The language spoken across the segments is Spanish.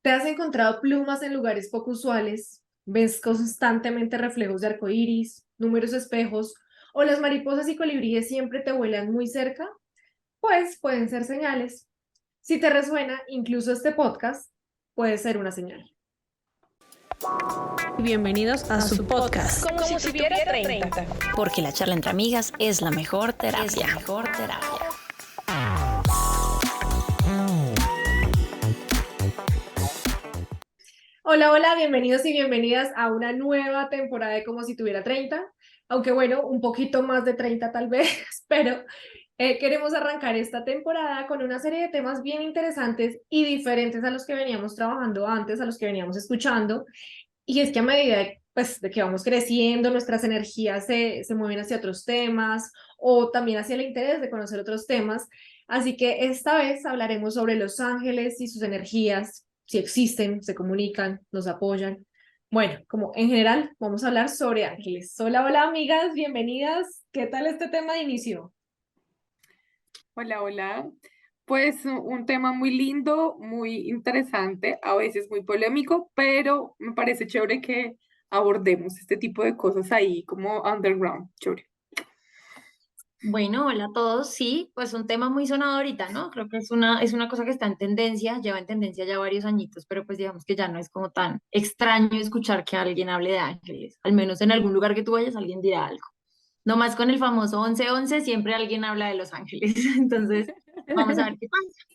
¿Te has encontrado plumas en lugares poco usuales? ¿Ves constantemente reflejos de arcoíris, números espejos o las mariposas y colibríes siempre te vuelan muy cerca? Pues pueden ser señales. Si te resuena, incluso este podcast puede ser una señal. Bienvenidos a su podcast. Como si tuviera 30. Porque la charla entre amigas es la mejor terapia. Hola, hola, bienvenidos y bienvenidas a una nueva temporada de Como si tuviera 30, aunque bueno, un poquito más de 30 tal vez, pero queremos arrancar esta temporada con una serie de temas bien interesantes y diferentes a los que veníamos trabajando antes, a los que veníamos escuchando, y es que a medida pues, de que vamos creciendo, nuestras energías se mueven hacia otros temas o también hacia el interés de conocer otros temas. Así que esta vez hablaremos sobre los ángeles y sus energías, si existen, se comunican, nos apoyan. Bueno, como en general, vamos a hablar sobre ángeles. Hola, hola amigas, bienvenidas. ¿Qué tal este tema de inicio? Hola, hola. Pues un tema muy lindo, muy interesante, a veces muy polémico, pero me parece chévere que abordemos este tipo de cosas ahí como underground, chévere. Bueno, hola a todos. Sí, pues un tema muy sonado ahorita, ¿no? Creo que es una cosa que está en tendencia, lleva en tendencia ya varios añitos, pero pues digamos que ya no es como tan extraño escuchar que alguien hable de ángeles. Al menos en algún lugar que tú vayas, alguien dirá algo. No más con el famoso 11-11, siempre alguien habla de los ángeles. Entonces, vamos a ver qué pasa.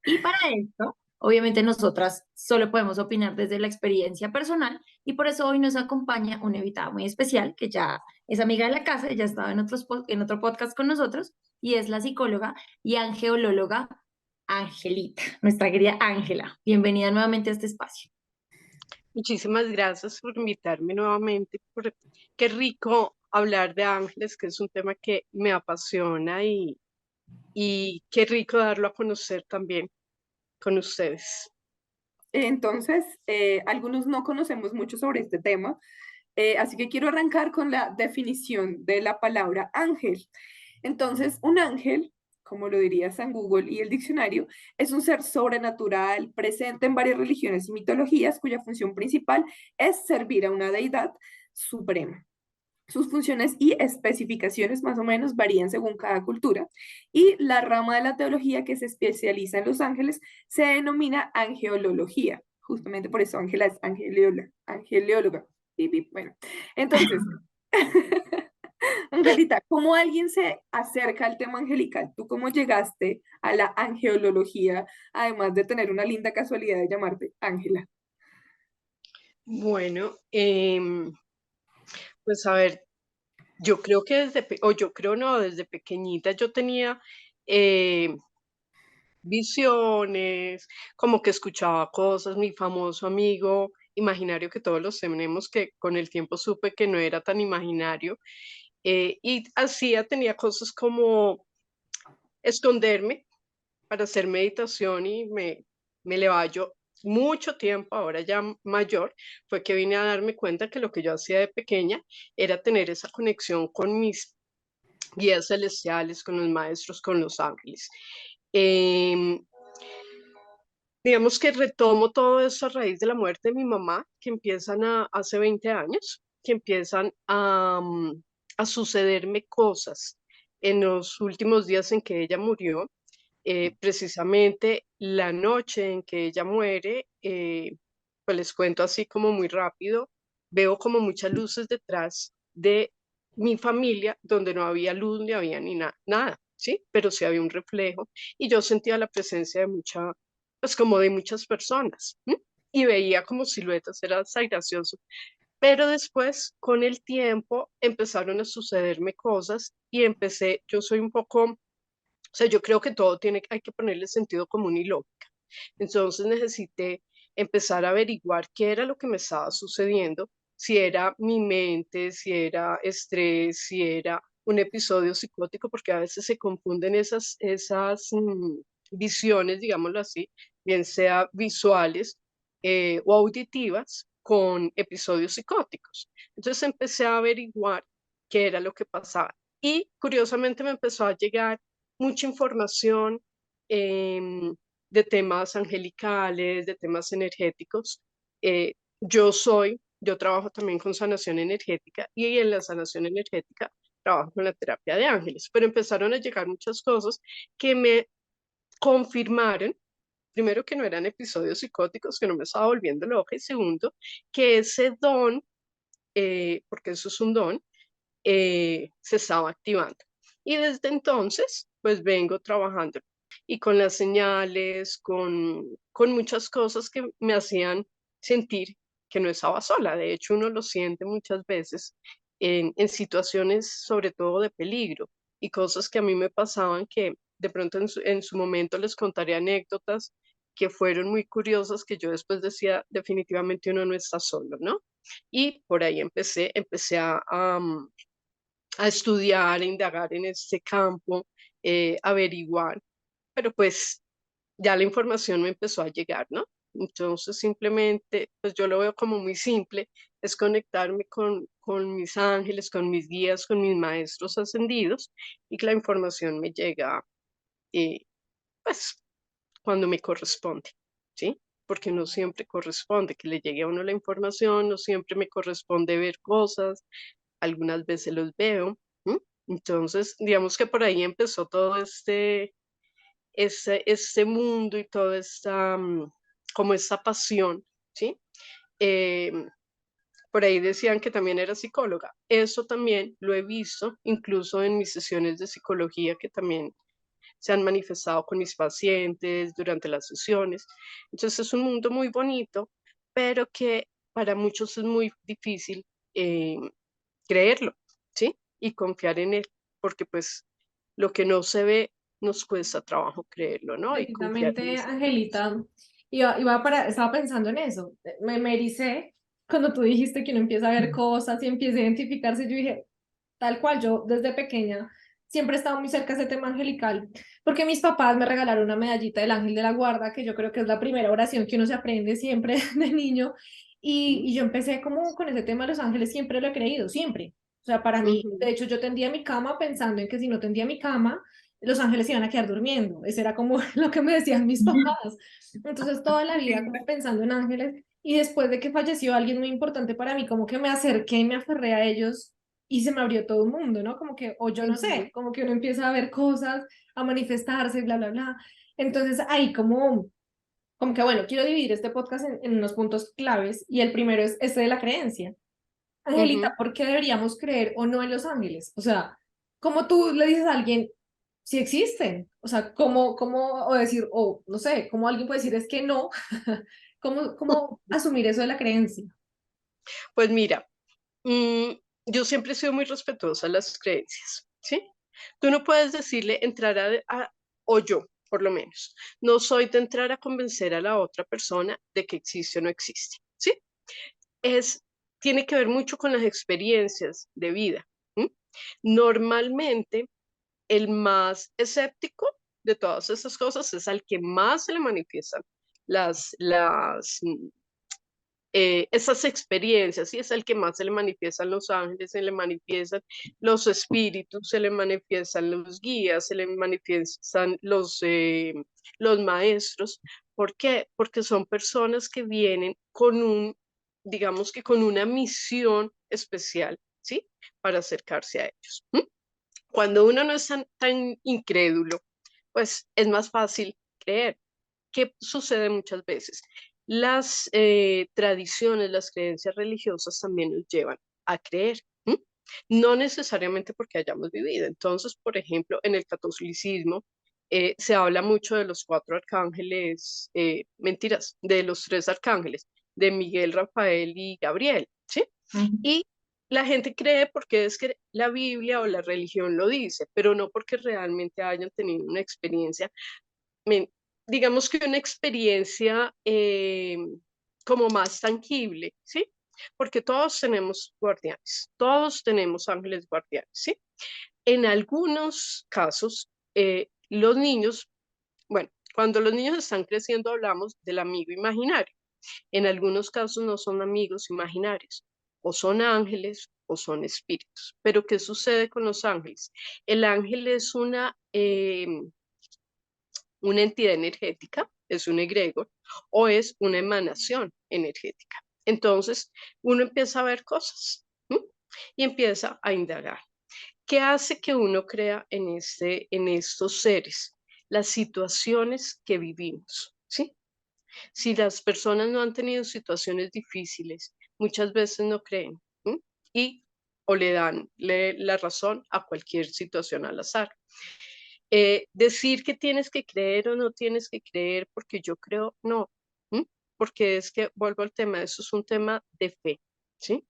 Y para esto, obviamente nosotras solo podemos opinar desde la experiencia personal y por eso hoy nos acompaña una invitada muy especial que ya es amiga de la casa, ya estaba en otro podcast con nosotros y es la psicóloga y angeolóloga Angelita, nuestra querida Ángela. Bienvenida nuevamente a este espacio. Muchísimas gracias por invitarme nuevamente. Qué rico hablar de ángeles, que es un tema que me apasiona y qué rico darlo a conocer también con ustedes. Entonces, algunos no conocemos mucho sobre este tema, así que quiero arrancar con la definición de la palabra ángel. Entonces, un ángel, como lo diría San Google y el diccionario, es un ser sobrenatural presente en varias religiones y mitologías cuya función principal es servir a una deidad suprema. Sus funciones y especificaciones más o menos varían según cada cultura y la rama de la teología que se especializa en los ángeles se denomina angelología. Justamente por eso Ángela es angeleóloga. Bueno, entonces, Angelita, ¿cómo alguien se acerca al tema angelical? ¿Tú cómo llegaste a la angelología, además de tener una linda casualidad de llamarte Ángela? Bueno, pues a ver, yo creo que o yo creo no, desde pequeñita yo tenía eh, visiones, como que escuchaba cosas, mi famoso amigo imaginario que todos los tenemos, que con el tiempo supe que no era tan imaginario, y hacía, tenía cosas como esconderme para hacer meditación y me elevaba yo mucho tiempo, ahora ya mayor, fue que vine a darme cuenta que lo que yo hacía de pequeña era tener esa conexión con mis guías celestiales, con los maestros, con los ángeles. Em, Digamos que retomo todo eso a raíz de la muerte de mi mamá, que empiezan hace 20 años, que empiezan a sucederme cosas en los últimos días en que ella murió. Precisamente la noche en que ella muere, pues les cuento así como muy rápido, veo como muchas luces detrás de mi familia, donde no había luz ni había ni nada, ¿sí? Pero sí había un reflejo y yo sentía la presencia de pues como de muchas personas, ¿m? Y veía como siluetas, era hasta gracioso. Pero después, con el tiempo, empezaron a sucederme cosas y yo soy un poco, o sea, yo creo que todo hay que ponerle sentido común y lógica. Entonces necesité empezar a averiguar qué era lo que me estaba sucediendo, si era mi mente, si era estrés, si era un episodio psicótico, porque a veces se confunden esas visiones, digámoslo así, bien sea visuales o auditivas, con episodios psicóticos. Entonces empecé a averiguar qué era lo que pasaba. Y curiosamente me empezó a llegar mucha información, em, de temas angelicales, de temas energéticos. Yo trabajo también con sanación energética y en la sanación energética trabajo con la terapia de ángeles, pero empezaron a llegar muchas cosas que me confirmaron, primero, que no eran episodios psicóticos, que no me estaba volviendo loca, y segundo, que ese don, porque eso es un don, se estaba activando. Y desde entonces, pues vengo trabajando y con las señales, con muchas cosas que me hacían sentir que no estaba sola. De hecho, uno lo siente muchas veces en situaciones, sobre todo de peligro, y cosas que a mí me pasaban que de pronto en su momento les contaré anécdotas que fueron muy curiosas, que yo después decía, definitivamente uno no está solo, ¿no? Y por ahí empecé a estudiar, a indagar en este campo, averiguar, pero pues ya la información me empezó a llegar, ¿no? Entonces simplemente, pues yo lo veo como muy simple, es conectarme con mis ángeles, con mis guías, con mis maestros ascendidos, y que la información me llega, eh, pues cuando me corresponde, ¿sí? Porque no siempre corresponde que le llegue a uno la información, no siempre me corresponde ver cosas, algunas veces los veo. ¿M? Entonces, digamos que por ahí empezó todo este mundo y toda esta, como esta pasión, ¿sí? Em, por ahí decían que también era psicóloga. Eso también lo he visto, incluso en mis sesiones de psicología, que también se han manifestado con mis pacientes durante las sesiones. Entonces es un mundo muy bonito, pero que para muchos es muy difícil eh, creerlo, ¿sí? Y confiar en él, porque pues lo que no se ve nos cuesta trabajo creerlo, ¿no? Y confiar en Precisamente, esa información. Angelita, estaba pensando en eso. Me ericé cuando tú dijiste que uno empieza a ver cosas y empieza a identificarse. Yo dije, tal cual, yo desde pequeña siempre he estado muy cerca de ese tema angelical, porque mis papás me regalaron una medallita del ángel de la guarda, que yo creo que es la primera oración que uno se aprende siempre de niño, y yo empecé como con ese tema de los ángeles, siempre lo he creído, siempre. O sea, para mí, de Ujú, hecho, yo tendía mi cama pensando en que si no tendía mi cama, los ángeles iban a quedar durmiendo. Ese era como lo que me decían mis papás. Entonces, toda la vida como pensando en ángeles, y después de que falleció alguien muy importante para mí, como que me acerqué y me aferré a ellos y se me abrió todo el mundo, ¿no? Como que, o yo no ujú. sé, como que uno empieza a ver cosas, a manifestarse, bla, bla, bla. Entonces ahí como que bueno, quiero dividir este podcast en unos puntos claves y el primero es este de la creencia. Angelita, Ujú. ¿por qué deberíamos creer o no en los ángeles? O sea, ¿cómo tú le dices a alguien si existen? O sea, o decir, o no sé, ¿cómo alguien puede decir es que no? ¿Cómo asumir eso de la creencia? Pues mira, mm, yo siempre he sido muy respetuosa de las creencias, ¿sí? Tú no puedes decirle entrar o yo, por lo menos, no soy de entrar a convencer a la otra persona de que existe o no existe, ¿sí? Es, tiene que ver mucho con las experiencias de vida. ¿M? Normalmente, el más escéptico de todas esas cosas es al que más se le manifiestan esas experiencias, y es el que más se le manifiestan los ángeles, se le manifiestan los espíritus, se le manifiestan los guías, se le manifiestan los maestros. ¿Por qué? Porque son personas que vienen digamos que con una misión especial, ¿sí? Para acercarse a ellos. ¿M? Cuando uno no es tan incrédulo, pues es más fácil creer. ¿Qué sucede muchas veces? Las tradiciones, las creencias religiosas también nos llevan a creer, ¿m? No necesariamente porque hayamos vivido. Entonces, por ejemplo, en el catolicismo se habla mucho de los cuatro arcángeles, mentiras, de los tres arcángeles, de Miguel, Rafael y Gabriel, ¿sí? Ujú. Y la gente cree porque es que la Biblia o la religión lo dice, pero no porque realmente hayan tenido una experiencia, men- digamos que una experiencia como más tangible, ¿sí? Porque todos tenemos guardianes, todos tenemos ángeles guardianes, ¿sí? En algunos casos, los niños, bueno, cuando los niños están creciendo hablamos del amigo imaginario. En algunos casos no son amigos imaginarios, o son ángeles o son espíritus. Pero ¿qué sucede con los ángeles? El ángel es una entidad energética es un egregor o es una emanación energética. Entonces, uno empieza a ver cosas, ¿m? Y empieza a indagar. ¿Qué hace que uno crea en estos seres? Las situaciones que vivimos, ¿sí? Si las personas no han tenido situaciones difíciles, muchas veces no creen, ¿m? Y o le dan la razón a cualquier situación al azar. Decir que tienes que creer o no tienes que creer, porque yo creo, no, ¿m? Porque es que vuelvo al tema, eso es un tema de fe, ¿sí?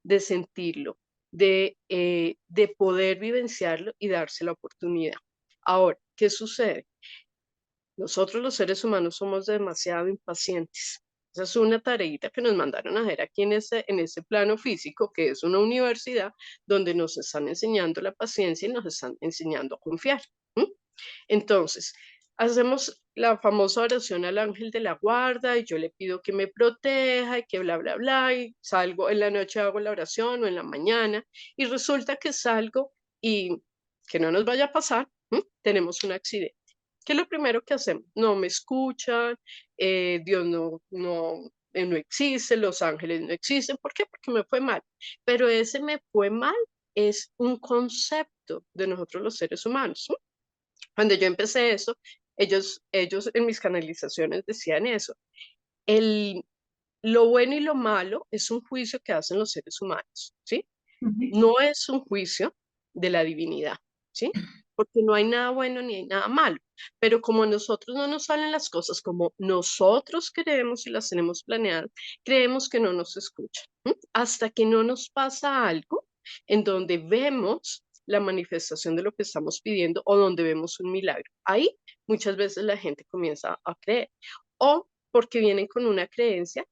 De sentirlo, de poder vivenciarlo y darse la oportunidad. Ahora, ¿qué sucede? Nosotros los seres humanos somos demasiado impacientes. Esa es una tareita que nos mandaron a hacer aquí en ese plano físico, que es una universidad donde nos están enseñando la paciencia y nos están enseñando a confiar. ¿M? Entonces, hacemos la famosa oración al ángel de la guarda y yo le pido que me proteja y que bla, bla, bla, y salgo en la noche, hago la oración o en la mañana y resulta que salgo y que no nos vaya a pasar, ¿m? Tenemos un accidente. ¿Qué es lo primero que hacemos? No me escuchan, Dios no existe, los ángeles no existen. ¿Por qué? Porque me fue mal. Pero ese me fue mal es un concepto de nosotros los seres humanos. Cuando yo empecé eso, ellos en mis canalizaciones decían eso. El, lo bueno y lo malo es un juicio que hacen los seres humanos, ¿sí? Ujú. No es un juicio de la divinidad, ¿sí? Porque no hay nada bueno ni hay nada malo. Pero como a nosotros no nos salen las cosas como nosotros queremos y las tenemos planeadas, creemos que no nos escuchan. Hasta que no nos pasa algo en donde vemos la manifestación de lo que estamos pidiendo o donde vemos un milagro. Ahí muchas veces la gente comienza a creer. O porque vienen con una creencia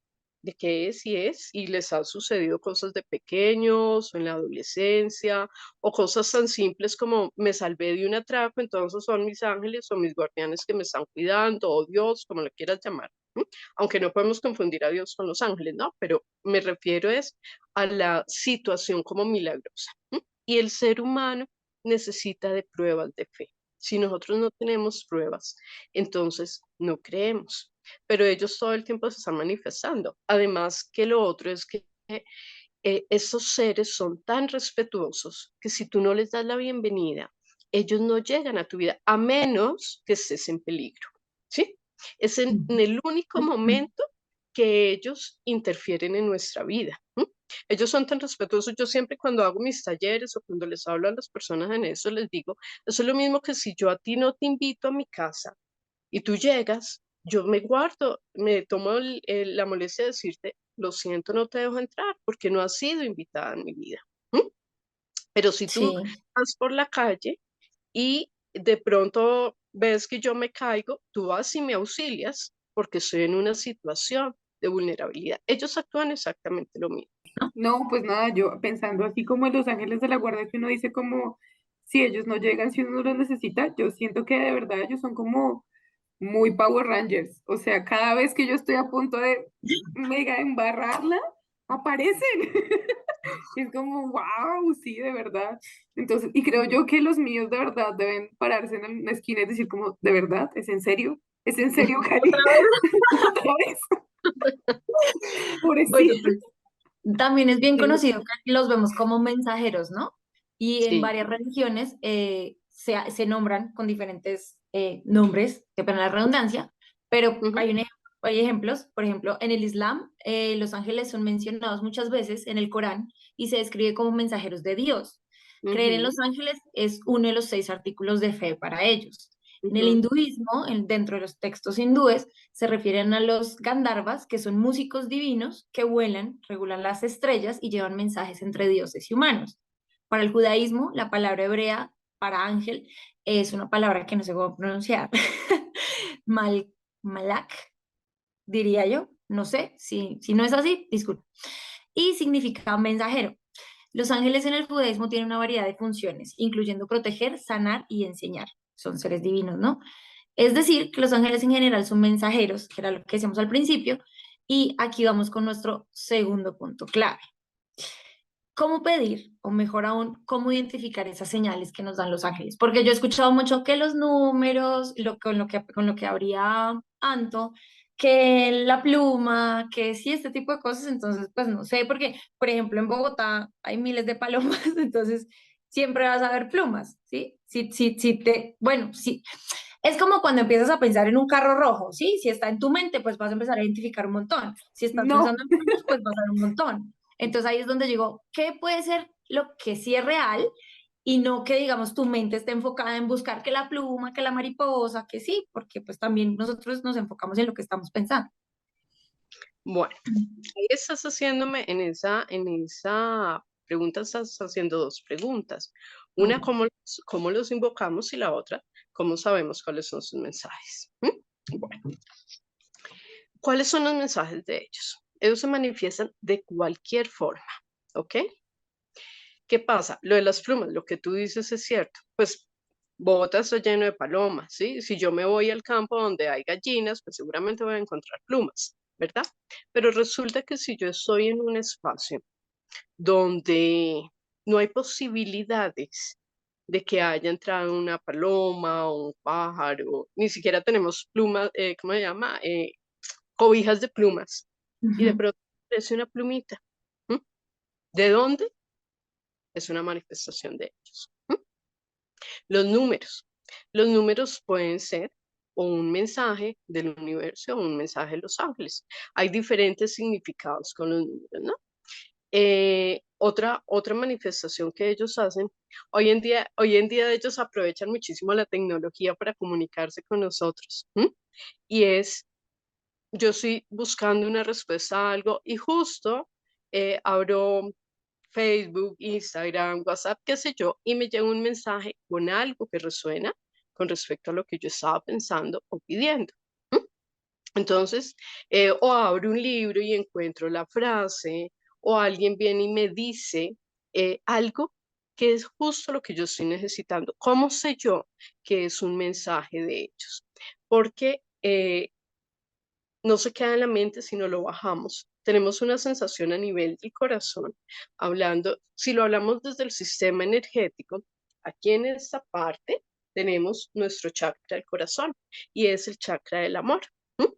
de qué es y les han sucedido cosas de pequeños o en la adolescencia o cosas tan simples como me salvé de un atraco, entonces son mis ángeles o mis guardianes que me están cuidando o Dios, como lo quieras llamar. ¿M? Aunque no podemos confundir a Dios con los ángeles, ¿no? Pero me refiero es a la situación como milagrosa. Y el ser humano necesita de pruebas de fe. Si nosotros no tenemos pruebas, entonces no creemos, pero ellos todo el tiempo se están manifestando. Además que lo otro es que estos seres son tan respetuosos que si tú no les das la bienvenida, ellos no llegan a tu vida a menos que estés en peligro, ¿sí? Es en el único momento que ellos interfieren en nuestra vida. Ellos son tan respetuosos. Yo siempre cuando hago mis talleres o cuando les hablo a las personas en eso, les digo, eso es lo mismo que si yo a ti no te invito a mi casa y tú llegas, yo me guardo, me tomo la molestia de decirte, lo siento, no te dejo entrar porque no has sido invitada en mi vida. ¿M? Pero si tú Sí, vas por la calle y de pronto ves que yo me caigo, tú vas y me auxilias porque estoy en una situación de vulnerabilidad. Ellos actúan exactamente lo mismo. No, pues nada, yo pensando así como en los ángeles de la guarda que uno dice como si ellos no llegan, si uno no los necesita, yo siento que de verdad ellos son como muy Power Rangers. O sea, cada vez que yo estoy a punto de mega embarrarla, aparecen. Es como, wow, sí, de verdad. Entonces, y creo yo que los míos de verdad deben pararse en una esquina y decir como, ¿de verdad? ¿Es en serio? ¿Es en serio, Cali? otra vez. ¿Otra vez? Bueno, Pobrecito. pues también es bien Sí, conocido que los vemos como mensajeros, ¿no? Y en Sí. varias religiones se nombran con diferentes nombres, que pena la redundancia, pero Ujú, hay ejemplos. Por ejemplo, en el Islam, los ángeles son mencionados muchas veces en el Corán y se describe como mensajeros de Dios. Creer en ujú, los ángeles es uno de los 6 artículos de fe para ellos. En el ujú, hinduismo, dentro de los textos hindúes, se refieren a los Gandharvas, que son músicos divinos que vuelan, regulan las estrellas y llevan mensajes entre dioses y humanos. Para el judaísmo, la palabra hebrea para ángel es una palabra que no sé cómo pronunciar. Mal, malak, diría yo. No sé, si no es así, disculpa. Y significa mensajero. Los ángeles en el judaísmo tienen una variedad de funciones, incluyendo proteger, sanar y enseñar. Son seres divinos, ¿no? Es decir, que los ángeles en general son mensajeros, que era lo que decíamos al principio, y aquí vamos con nuestro segundo punto clave. ¿cómo pedir? O mejor aún, ¿cómo identificar esas señales que nos dan los ángeles? Porque yo he escuchado mucho que los números, con lo que habría Anto, que la pluma, que sí, este tipo de cosas, entonces, pues no sé, porque, por ejemplo, en Bogotá hay miles de palomas, entonces siempre vas a ver plumas, ¿sí? Bueno, sí, es como cuando empiezas a pensar en un carro rojo, ¿sí? Si está en tu mente, pues vas a empezar a identificar un montón. Si estás No, pensando en plumas, pues vas a ver un montón. Entonces ahí es donde digo, ¿qué puede ser lo que sí es real? Y no que, digamos, tu mente esté enfocada en buscar que la pluma, que la mariposa, que sí, porque pues también nosotros nos enfocamos en lo que estamos pensando. Bueno, ahí estás haciéndome en esa pregunta, estás haciendo dos preguntas. Una, Ujú. ¿cómo los invocamos? Y la otra, ¿cómo sabemos cuáles son sus mensajes? Bueno, ¿cuáles son los mensajes de ellos? Ellos se manifiestan de cualquier forma, ¿ok? ¿Qué pasa? Lo de las plumas, lo que tú dices es cierto. Pues Bogotá está lleno de palomas, ¿sí? Si yo me voy al campo donde hay gallinas, pues seguramente voy a encontrar plumas, ¿verdad? Pero resulta que si yo estoy en un espacio donde no hay posibilidades de que haya entrado una paloma o un pájaro, ni siquiera tenemos plumas, ¿cómo se llama? Cobijas de plumas. Y de Ujú. pronto aparece una plumita. ¿M? ¿De dónde? Es una manifestación de ellos. Los números. Los números pueden ser o un mensaje del universo o un mensaje de los ángeles. Hay diferentes significados con los números, ¿no? Otra manifestación que ellos hacen, hoy en día ellos aprovechan muchísimo la tecnología para comunicarse con nosotros, ¿m? Y es, yo estoy buscando una respuesta a algo y justo abro Facebook, Instagram, WhatsApp, qué sé yo, y me llega un mensaje con algo que resuena con respecto a lo que yo estaba pensando o pidiendo. ¿M? Entonces, o abro un libro y encuentro la frase, o alguien viene y me dice algo que es justo lo que yo estoy necesitando. ¿Cómo sé yo que es un mensaje de ellos? Porque no se queda en la mente, sino lo bajamos. Tenemos una sensación a nivel del corazón, hablando, si lo hablamos desde el sistema energético, aquí en esta parte tenemos nuestro chakra del corazón y es el chakra del amor. ¿M?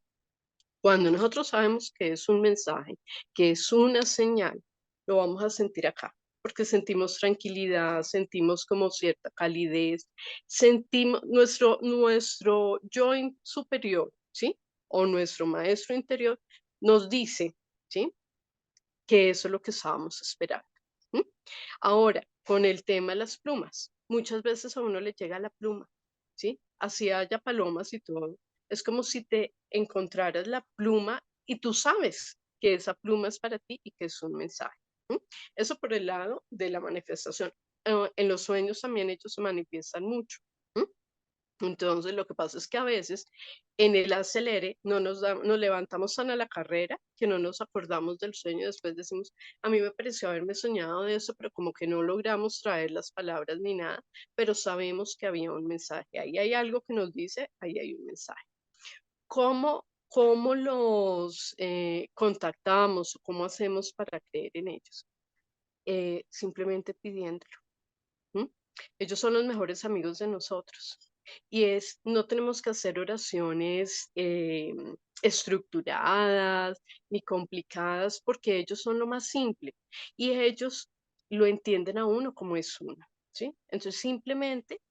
Cuando nosotros sabemos que es un mensaje, que es una señal, lo vamos a sentir acá, porque sentimos tranquilidad, sentimos como cierta calidez, sentimos nuestro superior, ¿sí? O nuestro maestro interior nos dice, ¿sí? Que eso es lo que estábamos esperando. ¿M? Ahora, con el tema de las plumas, muchas veces a uno le llega la pluma, ¿sí? Así haya palomas y todo. Es como si te encontraras la pluma y tú sabes que esa pluma es para ti y que es un mensaje. ¿M? Eso por el lado de la manifestación. En los sueños también ellos se manifiestan mucho. ¿M? Entonces, lo que pasa es que a veces en el acelere nos levantamos tan a la carrera que no nos acordamos del sueño. Después decimos, a mí me pareció haberme soñado de eso, pero como que no logramos traer las palabras ni nada, pero sabemos que había un mensaje. Ahí hay algo que nos dice, ahí hay un mensaje. ¿Cómo los contactamos o cómo hacemos para creer en ellos? Simplemente pidiéndolo. ¿M? Ellos son los mejores amigos de nosotros. No tenemos que hacer oraciones estructuradas ni complicadas porque ellos son lo más simple y ellos lo entienden a uno como es uno, ¿sí? Entonces simplemente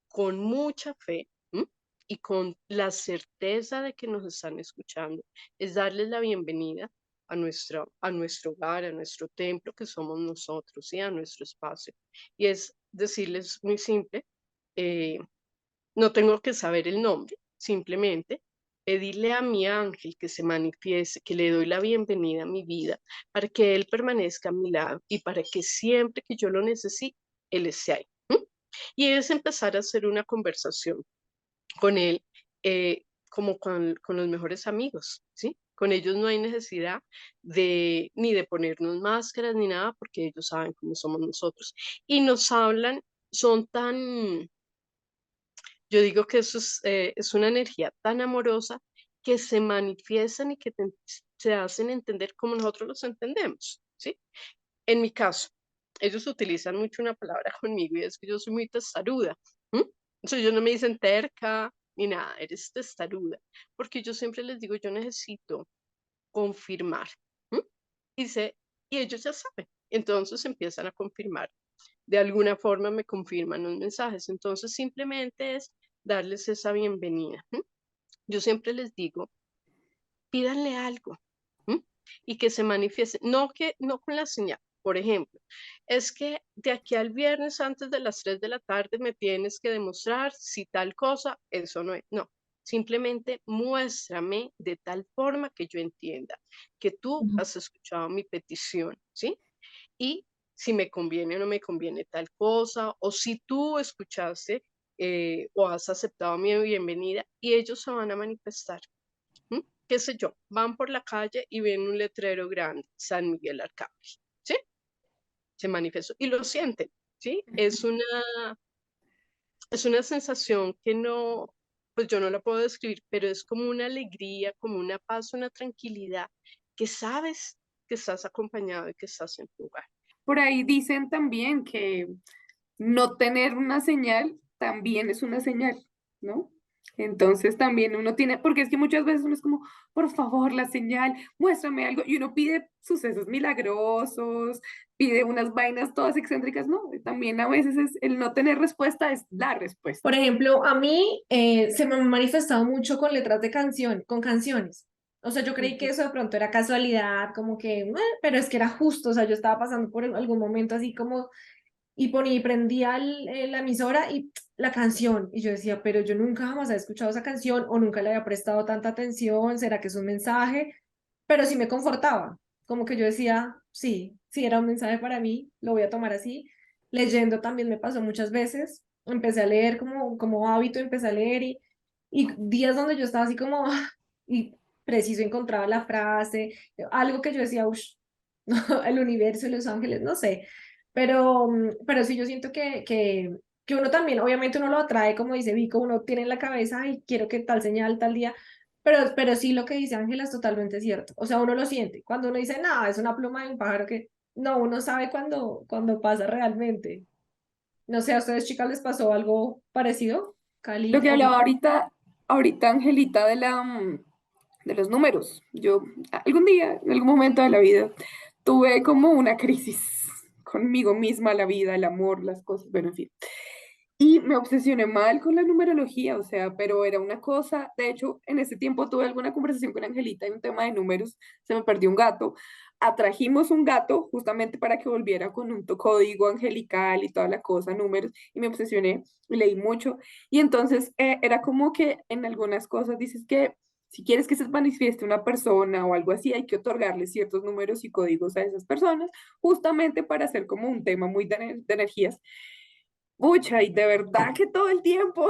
con mucha fe, ¿m? Y con la certeza de que nos están escuchando, es darles la bienvenida a nuestro hogar, a nuestro templo que somos nosotros y a nuestro espacio. Y es decirles muy simple, eh, no tengo que saber el nombre, simplemente pedirle a mi ángel que se manifieste, que le doy la bienvenida a mi vida, para que él permanezca a mi lado y para que siempre que yo lo necesite, él esté ahí. ¿M? Y es empezar a hacer una conversación con él, como con los mejores amigos, ¿sí? Con ellos no hay necesidad ni de ponernos máscaras ni nada, porque ellos saben cómo somos nosotros. Y nos hablan, son tan, yo digo que eso es una energía tan amorosa que se manifiestan y que se hacen entender como nosotros los entendemos, ¿sí? En mi caso. ellos utilizan mucho una palabra conmigo y es que yo soy muy testaruda. ¿M? Entonces ellos no me dicen terca ni nada, eres testaruda, porque yo siempre les digo, yo necesito confirmar. ¿M? Y, y ellos ya saben, entonces empiezan a confirmar. De alguna forma me confirman los mensajes, entonces simplemente es darles esa bienvenida. ¿M? Yo siempre les digo, pídanle algo, ¿m? Y que se manifieste, no con la señal. Por ejemplo, es que de aquí al viernes antes de las 3 de la tarde me tienes que demostrar si tal cosa, eso no es, no. Simplemente muéstrame de tal forma que yo entienda que tú Ujú. has escuchado mi petición, ¿sí? Y si me conviene o no me conviene tal cosa, o si tú escuchaste o has aceptado mi bienvenida, y ellos se van a manifestar. ¿M? ¿Qué sé yo? Van por la calle y ven un letrero grande, San Miguel Arcángel, ¿sí? Se manifestó y lo sienten, ¿sí? Es una sensación que no, pues yo no la puedo describir, pero es como una alegría, como una paz, una tranquilidad, que sabes que estás acompañado y que estás en tu lugar. Por ahí dicen también que no tener una señal también es una señal, ¿no? Entonces también uno tiene, porque es que muchas veces uno es como, por favor, la señal, muéstrame algo, y uno pide sucesos milagrosos, pide unas vainas todas excéntricas, ¿no? También a veces es el no tener respuesta es la respuesta. Por ejemplo, a mí se me ha manifestado mucho con letras de canción, con canciones. O sea, yo creí que Ujú. eso de pronto era casualidad, como que, pero es que era justo, o sea, yo estaba pasando por algún momento así como, y ponía y prendía la emisora y la canción, y yo decía, pero yo nunca jamás había escuchado esa canción o nunca le había prestado tanta atención, ¿será que es un mensaje? Pero sí me confortaba, como que yo decía, sí, sí era un mensaje para mí, lo voy a tomar así. Leyendo también me pasó muchas veces, empecé a leer como hábito, empecé a leer y días donde yo estaba así como, y preciso encontraba la frase, algo que yo decía, uff, el universo, los ángeles, no sé, pero sí yo siento que uno también, obviamente uno lo atrae, como dice Vico, uno tiene en la cabeza, y quiero que tal señal, tal día, pero sí lo que dice Ángela es totalmente cierto. O sea, uno lo siente. Cuando uno dice, nada, es una pluma de un pájaro que... No, uno sabe cuando pasa realmente. No sé, ¿a ustedes, chicas, les pasó algo parecido? Lo Cali que o hablaba Vico. ahorita Angelita de los números. Yo algún día, en algún momento de la vida, tuve como una crisis conmigo misma, la vida, el amor, las cosas, bueno, en fin. Y me obsesioné mal con la numerología, o sea, pero era una cosa, de hecho, en ese tiempo tuve alguna conversación con Angelita y un tema de números, se me perdió un gato, atrajimos un gato justamente para que volviera con un código angelical y toda la cosa, números, y me obsesioné, y leí mucho, y entonces era como que en algunas cosas dices que si quieres que se manifieste una persona o algo así, hay que otorgarle ciertos números y códigos a esas personas, justamente para hacer como un tema muy de energías. Pucha, y de verdad que todo el tiempo.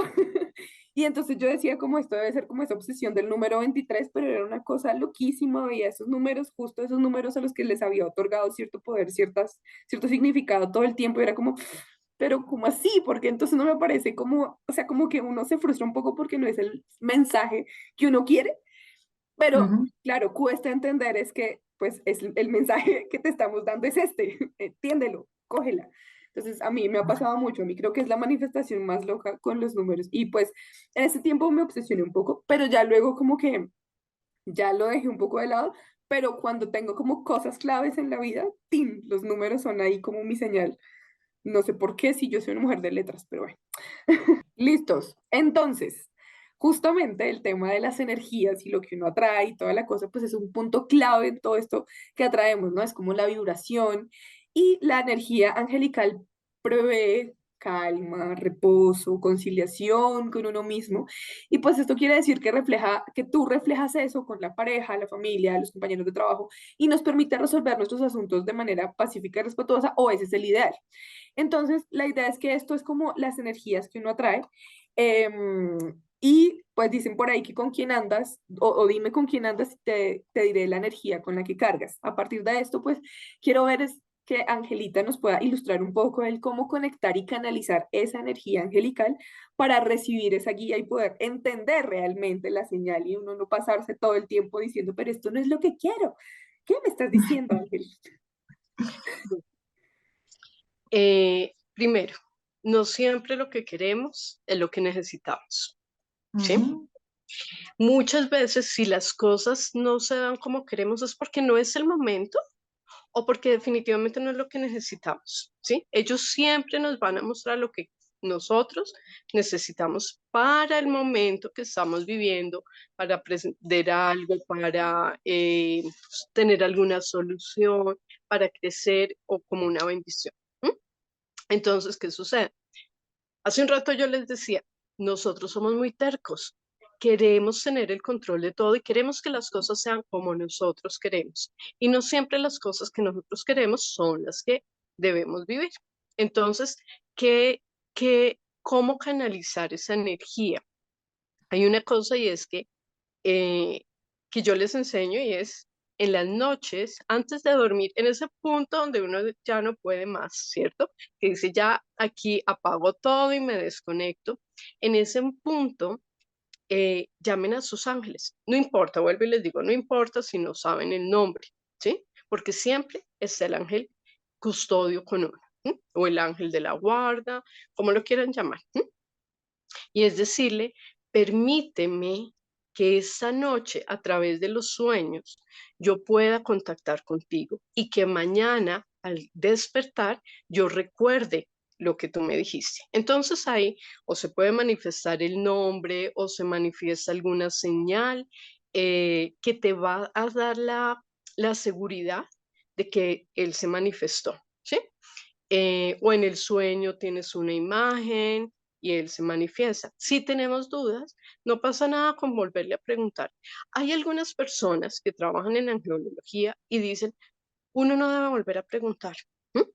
Y entonces yo decía como esto debe ser como esa obsesión del número 23, pero era una cosa loquísima, y esos números, justo esos números a los que les había otorgado cierto poder, cierto significado todo el tiempo, y era como, pero ¿cómo así? Porque entonces no me parece como, o sea, como que uno se frustra un poco porque no es el mensaje que uno quiere, pero Ujú. claro, cuesta entender es que pues es el mensaje que te estamos dando es este, entiéndelo, cógela. Entonces, a mí me ha pasado mucho, a mí creo que es la manifestación más loca con los números. Y pues en ese tiempo me obsesioné un poco, pero ya luego como que ya lo dejé un poco de lado, pero cuando tengo como cosas claves en la vida, ¡tin! Los números son ahí como mi señal. No sé por qué, si yo soy una mujer de letras, pero bueno. Listos. Entonces, justamente el tema de las energías y lo que uno atrae y toda la cosa, pues es un punto clave en todo esto que atraemos, ¿no? Es como la vibración, y la energía angelical prevé calma, reposo, conciliación con uno mismo. Y pues esto quiere decir que refleja, que tú reflejas eso con la pareja, la familia, los compañeros de trabajo, y nos permite resolver nuestros asuntos de manera pacífica y respetuosa, o ese es el ideal. Entonces, la idea es que esto es como las energías que uno atrae. Y pues dicen por ahí que con quién andas, o dime con quién andas y te diré la energía con la que cargas. A partir de esto, pues quiero ver es que Angelita nos pueda ilustrar un poco el cómo conectar y canalizar esa energía angelical para recibir esa guía y poder entender realmente la señal, y uno no pasarse todo el tiempo diciendo, pero esto no es lo que quiero. ¿Qué me estás diciendo, Ángel? Primero, no siempre lo que queremos es lo que necesitamos, ¿sí? Ujú. Muchas veces si las cosas no se dan como queremos es porque no es el momento o porque definitivamente no es lo que necesitamos, ¿sí? Ellos siempre nos van a mostrar lo que nosotros necesitamos para el momento que estamos viviendo, para aprender algo, para tener alguna solución, para crecer o como una bendición. ¿M? Entonces, ¿qué sucede? Hace un rato yo les decía, nosotros somos muy tercos, queremos tener el control de todo y queremos que las cosas sean como nosotros queremos. Y no siempre las cosas que nosotros queremos son las que debemos vivir. Entonces, ¿cómo canalizar esa energía? Hay una cosa y es eh, que yo les enseño y es en las noches, antes de dormir, en ese punto donde uno ya no puede más, ¿cierto? Que dice, ya aquí apago todo y me desconecto. En ese punto, llamen a sus ángeles. No importa, vuelvo y les digo, no importa si no saben el nombre, ¿sí? Porque siempre es el ángel custodio con uno, ¿m? O el ángel de la guarda, como lo quieran llamar. ¿M? Y es decirle, permíteme que esta noche a través de los sueños yo pueda contactar contigo y que mañana al despertar yo recuerde lo que tú me dijiste. Entonces ahí o se puede manifestar el nombre o se manifiesta alguna señal que te va a dar la seguridad de que él se manifestó, ¿sí? O en el sueño tienes una imagen y él se manifiesta. Si tenemos dudas, no pasa nada con volverle a preguntar. Hay algunas personas que trabajan en angelología y dicen, uno no debe volver a preguntar. ¿M?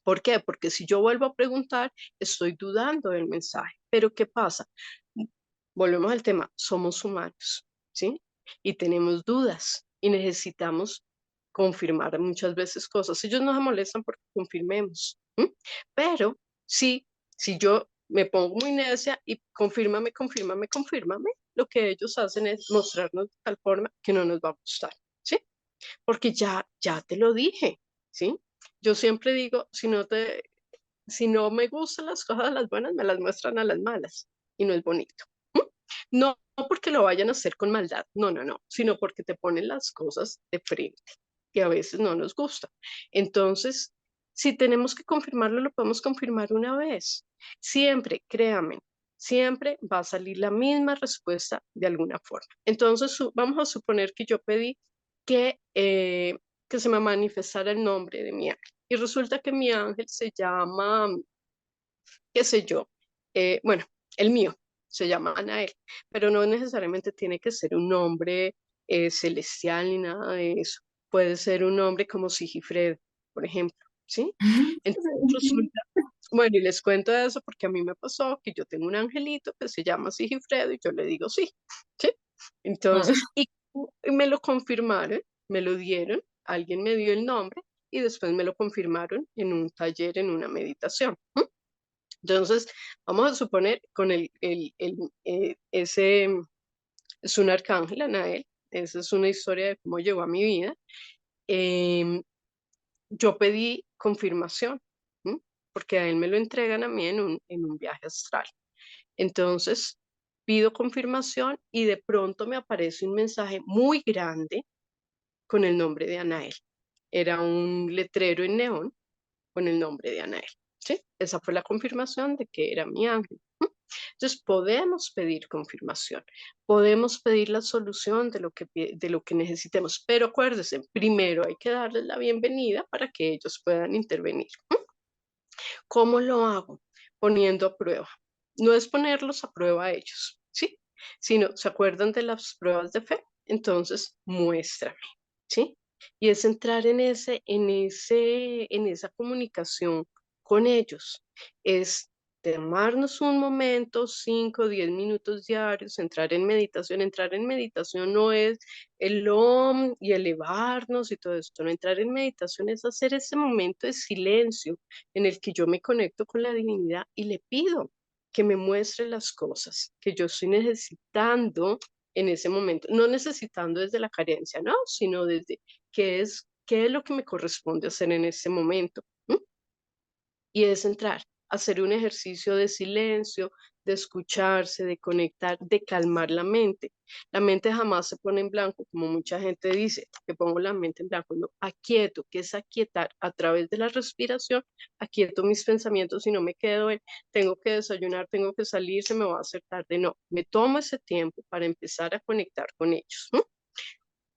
¿Por qué? Porque si yo vuelvo a preguntar, estoy dudando del mensaje. Pero ¿qué pasa? Volvemos al tema, somos humanos, ¿sí? Y tenemos dudas y necesitamos confirmar muchas veces cosas. Ellos no se molestan porque confirmemos, ¿m? Pero sí, si yo me pongo muy necia y confírmame, confírmame, confírmame, lo que ellos hacen es mostrarnos de tal forma que no nos va a gustar, ¿sí? Porque ya te lo dije, ¿sí? Yo siempre digo, si no me gustan las cosas a las buenas, me las muestran a las malas y no es bonito. ¿M? No porque lo vayan a hacer con maldad, no, no, no, sino porque te ponen las cosas de frente, que a veces no nos gusta. Entonces, si tenemos que confirmarlo, lo podemos confirmar una vez. Siempre, créanme, siempre va a salir la misma respuesta de alguna forma. Entonces, vamos a suponer que yo pedí que se me manifestara el nombre de mi ángel. Y resulta que mi ángel se llama, qué sé yo, bueno, el mío se llama Anael, pero no necesariamente tiene que ser un nombre celestial ni nada de eso. Puede ser un nombre como Sigifredo, por ejemplo, ¿sí? Entonces resulta, bueno, y les cuento eso porque a mí me pasó que yo tengo un angelito que se llama Sigifredo y yo le digo sí, ¿sí? Ah, Entonces, y me lo confirmaron, me lo dieron, alguien me dio el nombre y después me lo confirmaron en un taller, en una meditación. ¿M? Entonces, vamos a suponer con ese es un arcángel, Anael, esa es una historia de cómo llegó a mi vida. em, yo pedí confirmación, ¿m? Porque a él me lo entregan a mí en un viaje astral. Entonces, pido confirmación y de pronto me aparece un mensaje muy grande con el nombre de Anael. Era un letrero en neón con el nombre de Anael, ¿sí? Esa fue la confirmación de que era mi ángel. ¿M? Entonces, podemos pedir confirmación, podemos pedir la solución de lo que necesitemos, pero acuérdense, primero hay que darles la bienvenida para que ellos puedan intervenir. ¿M? ¿Cómo lo hago? Poniendo a prueba. No es ponerlos a prueba a ellos, ¿sí? Sino, ¿se acuerdan de las pruebas de fe? Entonces, muéstrame, ¿sí? Y es entrar en esa comunicación con ellos. Es tomarnos un momento, 5, 10 minutos diarios, entrar en meditación. Entrar en meditación no es el OM y elevarnos y todo esto. No, entrar en meditación es hacer ese momento de silencio en el que yo me conecto con la divinidad y le pido que me muestre las cosas que yo estoy necesitando en ese momento, no necesitando desde la carencia, no, sino desde qué es lo que me corresponde hacer en ese momento. ¿M? y es entrar, hacer un ejercicio de silencio, de escucharse, de conectar, de calmar la mente. La mente jamás se pone en blanco, como mucha gente dice, que pongo la mente en blanco. No, aquieto, que es aquietar a través de la respiración, aquieto mis pensamientos y no me quedo en, tengo que desayunar, tengo que salir, se me va a hacer tarde. No, me tomo ese tiempo para empezar a conectar con ellos.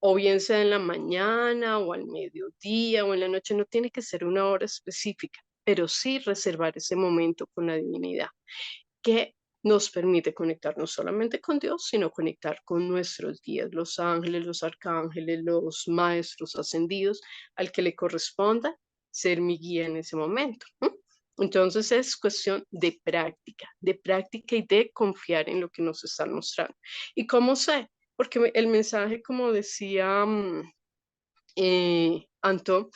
O bien sea en la mañana o al mediodía o en la noche, no tiene que ser una hora específica, pero sí reservar ese momento con la divinidad, que nos permite conectar no solamente con Dios, sino conectar con nuestros guías, los ángeles, los arcángeles, los maestros ascendidos, al que le corresponda ser mi guía en ese momento. Entonces es cuestión de práctica y de confiar en lo que nos están mostrando. ¿Y cómo sé? Porque el mensaje, como decía Anton,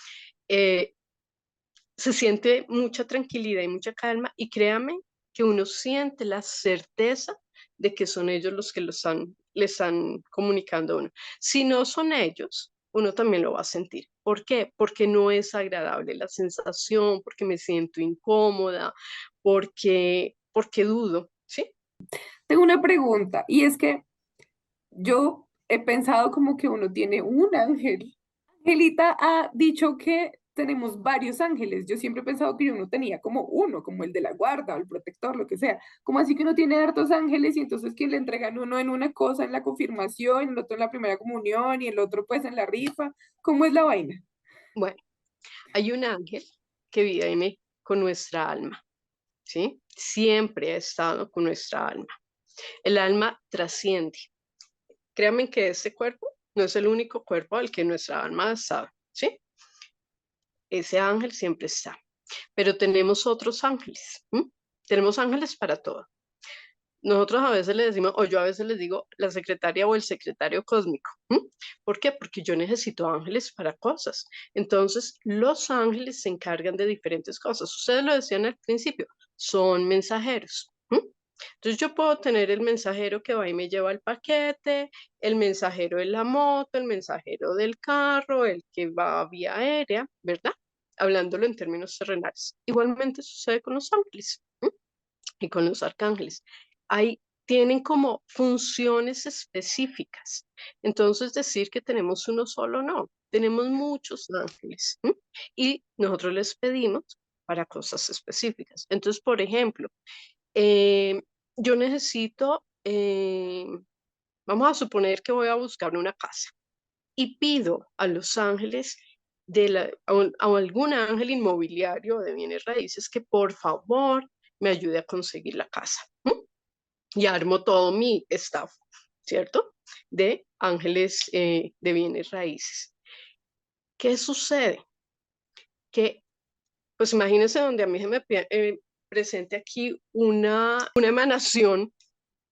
se siente mucha tranquilidad y mucha calma y créame que uno siente la certeza de que son ellos los que le están comunicando a uno. Si no son ellos, uno también lo va a sentir. ¿Por qué? Porque no es agradable la sensación, porque me siento incómoda, porque dudo, ¿sí? Tengo una pregunta y es que yo he pensado como que uno tiene un ángel. Angelita ha dicho que tenemos varios ángeles. Yo siempre he pensado que uno tenía como uno, como el de la guarda o el protector, lo que sea. Como así que uno tiene hartos ángeles y entonces que le entregan uno en una cosa en la confirmación, el otro en la primera comunión y el otro pues en la rifa. ¿Cómo es la vaina? Bueno, hay un ángel que vive con nuestra alma, ¿sí? Siempre ha estado con nuestra alma. El alma trasciende. Créanme que este cuerpo no es el único cuerpo al que nuestra alma ha estado, ¿sí? Ese ángel siempre está. Pero tenemos otros ángeles. Tenemos ángeles para todo. Nosotros a veces le decimos, o yo a veces les digo, la secretaria o el secretario cósmico. ¿Por qué? Porque yo necesito ángeles para cosas. Entonces, los ángeles se encargan de diferentes cosas. Ustedes lo decían al principio, son mensajeros. Entonces, yo puedo tener el mensajero que va y me lleva el paquete, el mensajero de la moto, el mensajero del carro, el que va vía aérea, ¿verdad? Hablándolo en términos terrenales. Igualmente sucede con los ángeles y con los arcángeles. Ahí tienen como funciones específicas. Entonces, decir que tenemos uno solo, no. Tenemos muchos ángeles y nosotros les pedimos para cosas específicas. Entonces, por ejemplo, yo necesito, vamos a suponer que voy a buscar una casa y pido a los ángeles a algún ángel inmobiliario de bienes raíces que por favor me ayude a conseguir la casa. Y armo todo mi staff, ¿cierto? De ángeles de bienes raíces. ¿Qué sucede? Que, pues imagínense donde a mí se me presente aquí una emanación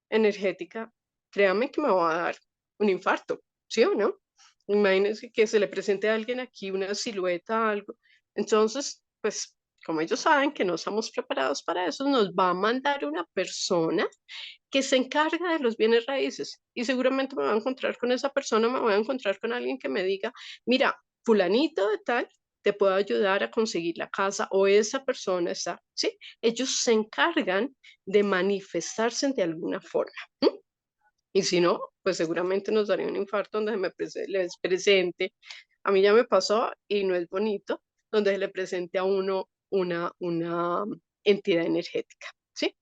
energética, créame que me va a dar un infarto, ¿sí o no? Imagínense que se le presente a alguien aquí una silueta, algo. Entonces, pues, como ellos saben que no estamos preparados para eso, nos va a mandar una persona que se encarga de los bienes raíces. Y seguramente me voy a encontrar con esa persona, me voy a encontrar con alguien que me diga, mira, fulanito de tal, te puedo ayudar a conseguir la casa o esa persona está, ¿sí? Ellos se encargan de manifestarse de alguna forma. Y si no, pues seguramente nos daría un infarto donde les presente. A mí ya me pasó y no es bonito, donde se le presente a uno una entidad energética, ¿sí?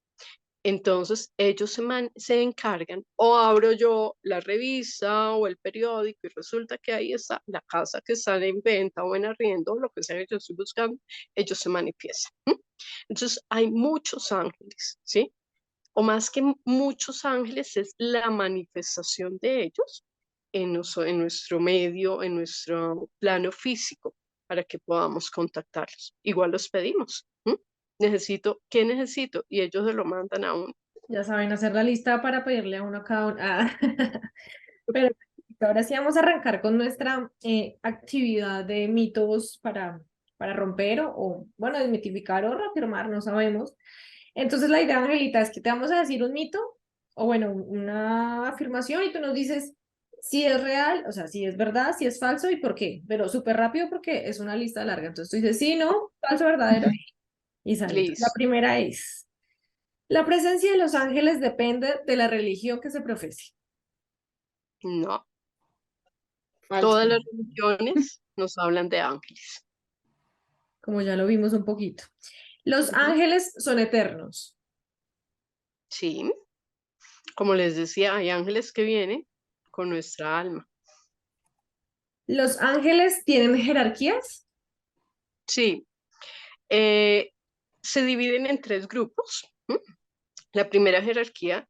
Entonces ellos se encargan, o abro yo la revista o el periódico y resulta que ahí está la casa que está en venta o en arriendo, lo que sea que yo estoy buscando, ellos se manifiestan. Entonces hay muchos ángeles, ¿sí? O más que muchos ángeles, es la manifestación de ellos en nuestro medio, en nuestro plano físico, para que podamos contactarlos. Igual los pedimos. ¿Qué necesito? Y ellos se lo mandan a uno. Ya saben, hacer la lista para pedirle a uno a cada uno. Pero ahora sí vamos a arrancar con nuestra actividad de mitos para romper bueno, desmitificar o reafirmar, no sabemos. Entonces la idea, Angelita, es que te vamos a decir un mito o bueno, una afirmación y tú nos dices si es real, o sea, si es verdad, si es falso y por qué, pero súper rápido porque es una lista larga. Entonces tú dices sí, no, falso, verdadero Listo. La Listo. primera es, la presencia de los ángeles depende de la religión que se profese. No, Falso. todas las religiones nos hablan de ángeles. Como ya lo vimos un poquito. Los Ujú. ángeles son eternos. Sí, como les decía, hay ángeles que vienen con nuestra alma. Los ángeles tienen jerarquías. Sí, eh, se dividen en tres grupos. ¿M? La primera jerarquía,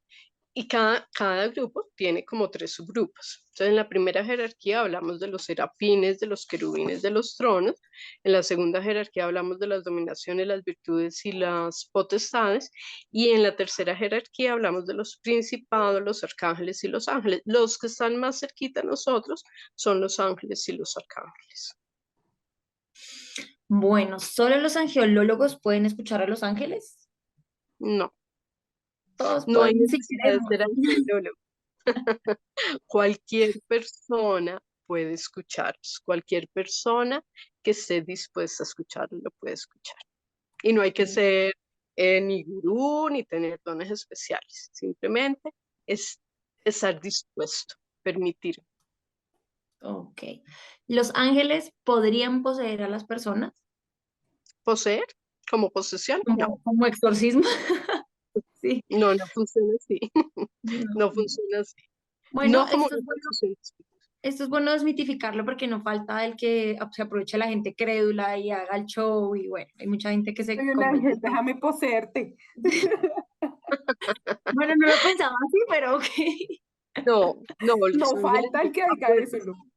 y cada grupo tiene como tres subgrupos. Entonces, en la primera jerarquía hablamos de los serafines, de los querubines, de los tronos. En la segunda jerarquía hablamos de las dominaciones, las virtudes y las potestades. Y en la tercera jerarquía hablamos de los principados, los arcángeles y los ángeles. Los que están más cerquita a nosotros son los ángeles y los arcángeles. Bueno, ¿solo los angelólogos pueden escuchar a los ángeles? No, Todos no hay pueden si necesidad de queremos. ser angelólogo. Cualquier persona puede escucharos, cualquier persona que esté dispuesta a escucharlo lo puede escuchar. Y no hay que ser ni gurú ni tener dones especiales, simplemente es estar dispuesto, permitir. Ok. ¿Los ángeles podrían poseer a las personas? Poseer como posesión, no, Como exorcismo? Sí. no, no funciona así, No. no funciona así, Bueno, no como una posesión. esto es bueno desmitificarlo porque no falta el que se aproveche la gente crédula y haga el show y bueno, hay mucha gente que se Soy un convence. ángel, déjame poseerte. Bueno, no lo pensaba así, pero ok. No, no, los No ángeles falta el que diga eso, acuérdense. ¿no?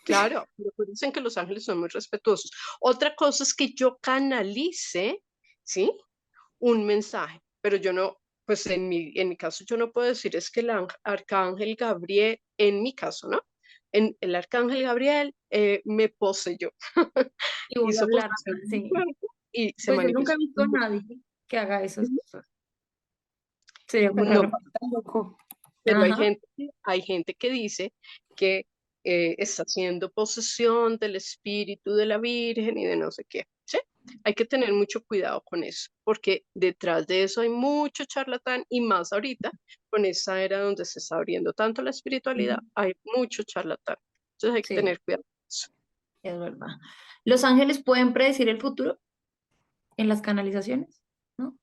Claro, recuerden que los ángeles son muy respetuosos. Otra cosa es que yo canalice, ¿sí? Un mensaje, pero yo no, pues en mi caso yo no puedo decir es que el arcángel Gabriel, en mi caso, ¿no? En el arcángel Gabriel me poseyó, Y voy a hizo hablar, posesión de mi sí. cuerpo y se Pues yo nunca he manifestó. visto a nadie que haga eso. Sería muy Pero raro. No, está loco. pero hay Ajá. gente, hay gente que dice que está haciendo posesión del espíritu de la Virgen y de no sé qué, ¿sí? Hay que tener mucho cuidado con eso, porque detrás de eso hay mucho charlatán y más ahorita, con esa era donde se está abriendo tanto la espiritualidad, hay mucho charlatán. Entonces hay que Sí, tener cuidado con eso. es verdad. ¿Los ángeles pueden predecir el futuro en las canalizaciones? ¿No?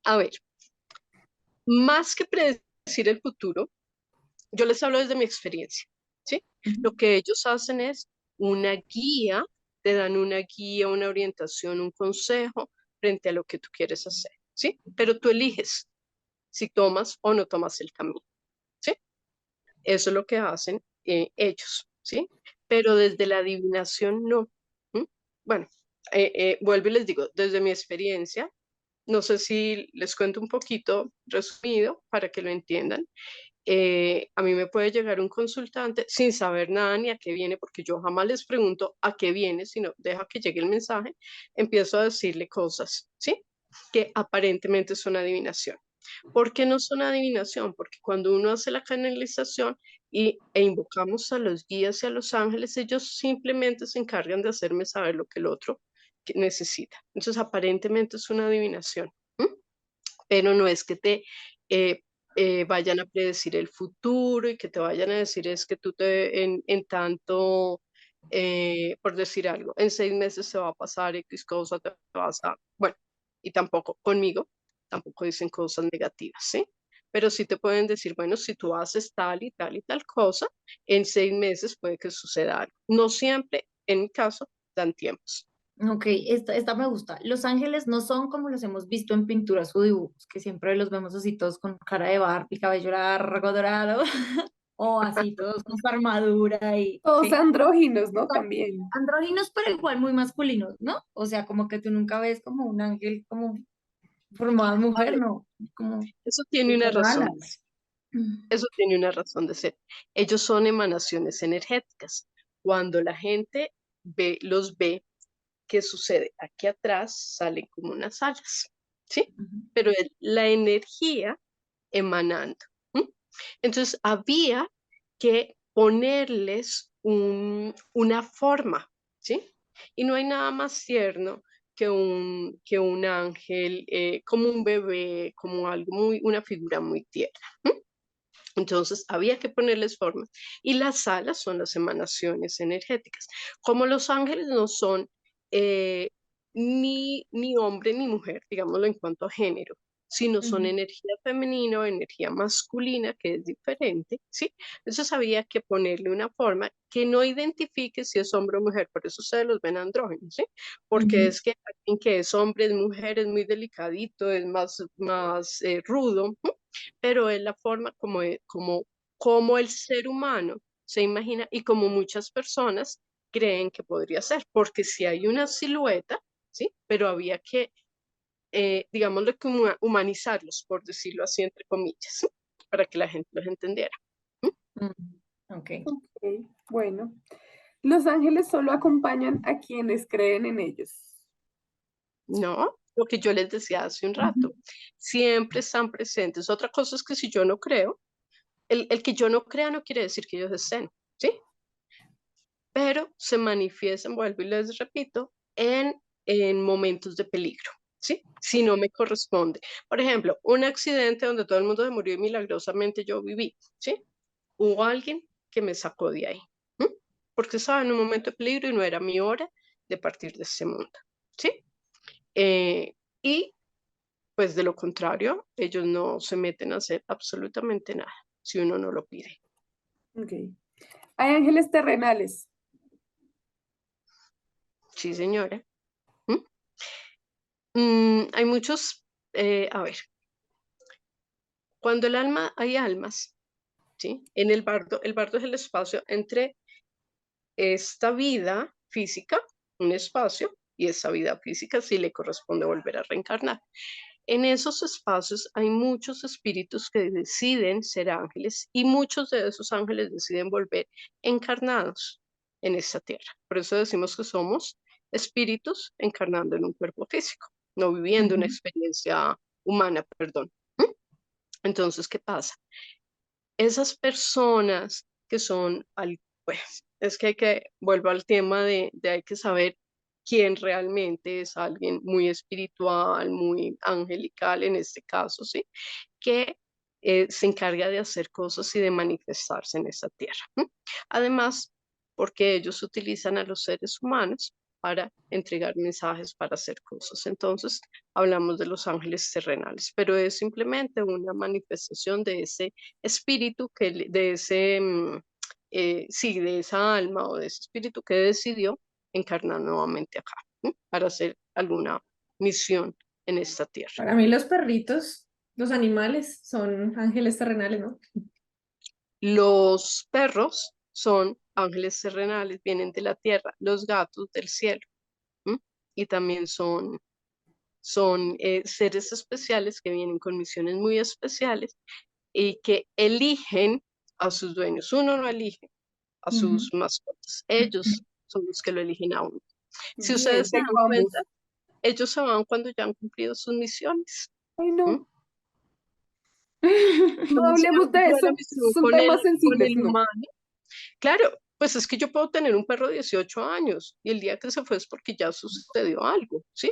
A ver, más que predecir el futuro, yo les hablo desde mi experiencia, ¿sí? Ujú. Lo que ellos hacen es una guía, te dan una guía, una orientación, un consejo frente a lo que tú quieres hacer, ¿sí? Pero tú eliges si tomas o no tomas el camino, ¿sí? Eso es lo que hacen ellos, ¿sí? Pero desde la adivinación no. ¿M? Bueno, vuelvo y les digo, desde mi experiencia, no sé si les cuento un poquito resumido para que lo entiendan. A mí me puede llegar un consultante sin saber nada ni a qué viene, porque yo jamás les pregunto a qué viene, sino deja que llegue el mensaje, empiezo a decirle cosas, ¿sí? Que aparentemente son adivinación. ¿Por qué no son adivinación? Porque cuando uno hace la canalización e invocamos a los guías y a los ángeles, ellos simplemente se encargan de hacerme saber lo que el otro necesita. Entonces, aparentemente es una adivinación, ¿m? Pero no es que te eh, vayan a predecir el futuro y que te vayan a decir es que tú en tanto, por decir algo, en 6 meses se va a pasar X cosa, te vas a, bueno, y tampoco conmigo, tampoco dicen cosas negativas, ¿sí? Pero sí te pueden decir, bueno, si tú haces tal y tal y tal cosa, en 6 meses puede que suceda algo. No siempre, en mi caso, dan tiempos. Ok, esta me gusta. Los ángeles no son como los hemos visto en pinturas o dibujos, que siempre los vemos así todos con cara de Barbie, cabello largo, dorado, o así todos con su armadura y, Todos ¿sí? andróginos, ¿no? Son También. andróginos, pero igual muy masculinos, ¿no? O sea, como que tú nunca ves como un ángel como formado de A mujer, ver, ¿no? Como eso tiene una súper razón. alas. Eso tiene una razón de ser. Ellos son emanaciones energéticas. Cuando la gente los ve, ¿qué sucede? Aquí atrás salen como unas alas, ¿sí? Pero es la energía emanando. ¿M? Entonces había que ponerles una forma, ¿sí? Y no hay nada más tierno que un ángel, como un bebé, como algo muy, una figura muy tierna. Entonces había que ponerles forma. Y las alas son las emanaciones energéticas. Como los ángeles no son eh, ni hombre ni mujer, digámoslo en cuanto a género, sino son Ujú. energía femenina o energía masculina, que es diferente, ¿sí? Entonces había que ponerle una forma que no identifique si es hombre o mujer, por eso ustedes los ven andrógenos, ¿sí? Porque Ujú. es que alguien que es hombre, es mujer, es muy delicadito, es más rudo, pero es la forma como el ser humano se imagina y como muchas personas creen que podría ser, porque si hay una silueta, ¿sí? Pero había que, digámoslo, como humanizarlos, por decirlo así, entre comillas, ¿sí? Para que la gente los entendiera. Mm, ok. Ok, bueno. Los ángeles solo acompañan a quienes creen en ellos. No, lo que yo les decía hace un Ujú. rato, siempre están presentes. Otra cosa es que si yo no creo, el que yo no crea no quiere decir que ellos estén, ¿sí? Pero se manifiestan, vuelvo y les repito, en momentos de peligro, ¿sí? Si no me corresponde. Por ejemplo, un accidente donde todo el mundo se murió y milagrosamente yo viví, ¿sí? Hubo alguien que me sacó de ahí, ¿m? Porque estaba en un momento de peligro y no era mi hora de partir de ese mundo, ¿sí? Y pues de lo contrario, ellos no se meten a hacer absolutamente nada si uno no lo pide. Ok. Hay ángeles terrenales. Sí, señora. ¿M? Hay muchos, a ver, cuando hay almas, ¿sí? En el bardo es el espacio entre esta vida física, un espacio, y esa vida física sí le corresponde volver a reencarnar. En esos espacios hay muchos espíritus que deciden ser ángeles y muchos de esos ángeles deciden volver encarnados en esta tierra. Por eso decimos que somos espíritus encarnando en un cuerpo físico, no viviendo una Ujú. experiencia humana, perdón. ¿Mm? Entonces, ¿qué pasa? Esas personas que son, pues, es que vuelvo al tema de hay que saber quién realmente es alguien muy espiritual, muy angelical en este caso, ¿sí? Que se encarga de hacer cosas y de manifestarse en esta tierra. Además, porque ellos utilizan a los seres humanos para entregar mensajes, para hacer cosas. Entonces, hablamos de los ángeles terrenales, pero es simplemente una manifestación de ese espíritu, de ese, sí, de esa alma o de ese espíritu que decidió encarnar nuevamente acá, para hacer alguna misión en esta tierra. Para mí los perritos, los animales, son ángeles terrenales, ¿no? Los perros son ángeles terrenales, vienen de la tierra, los gatos del cielo, ¿m? Y también son seres especiales que vienen con misiones muy especiales y que eligen a sus dueños. Uno no elige a Ujú. sus mascotas, ellos son los que lo eligen a uno. Si Bien, ustedes se dan tengo ambos. cuenta, ellos se van cuando ya han cumplido sus misiones. Ay, ¿M? no. No Como si han hablemos de cumplido la eso. misión Son temas con sensibles, el no. humano. Claro, pues es que yo puedo tener un perro de 18 años y el día que se fue es porque ya sucedió algo, ¿sí?